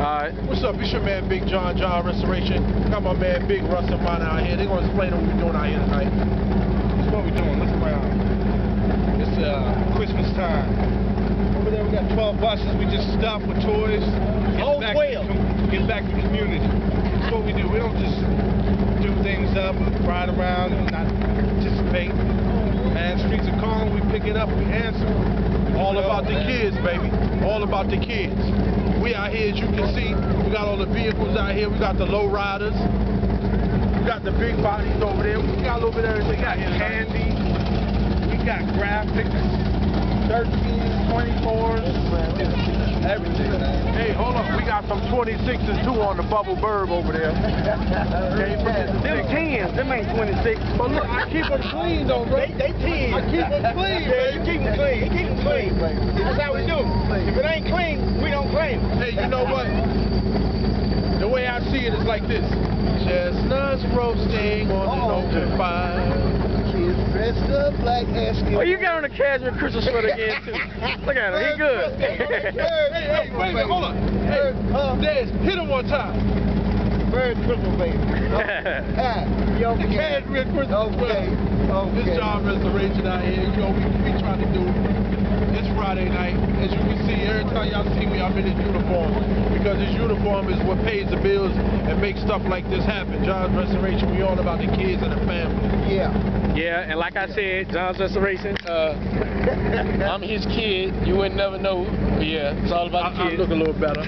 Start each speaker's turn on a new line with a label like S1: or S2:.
S1: Alright.
S2: What's up? It's your man Big John Restoration. Got my man Big Russ and mine out here. They're gonna explain what we're doing out here tonight.
S3: This is what we're doing. Look around. It's Christmas time. Over there we got 12 buses. We just stop for toys. Get back to the community. That's what we do. We don't just do things up, ride around and not participate. Man, streets are calling, we pick it up, we answer.
S2: All about the kids, baby. All about the kids. We out here, as you can see, we got all the vehicles out here. We got the low riders. We got the big bodies over there. We got a little bit of everything. We got candy. We got graphics. 13s, 24s. Everything. Hey, hold on. We got some 26s too on the Bubble Burb over there.
S1: Them 10s, them ain't 26.
S2: But look, I keep them clean though, bro.
S3: They 10.
S2: I keep them clean,
S3: Yeah, you keep them clean. You keep them clean. That's how we do. If it ain't clean, we don't claim it.
S2: Hey, you know what? The way I see it is like this. Chestnuts roasting on an open fire.
S3: Kids dressed up like asking.
S1: Oh, you got on a casual Christmas sweater again, too. Look at him, he good.
S2: Hey, wait a minute, hold on. Hey, Dez, hit him one time.
S3: Merry Christmas, baby. You okay?
S2: Cashmere Christmas sweater. This John Restoration out here, you know, we trying to do. It's Friday night. As you can see, every time y'all see me, I'm in this uniform. Because this uniform is what pays the bills and makes stuff like this happen. John's Restoration, we all about the kids and the family.
S3: Yeah.
S1: Yeah, and like I said, John's Restoration, I'm his kid. You would never know. But yeah, it's all about the kids.
S2: I look a little better.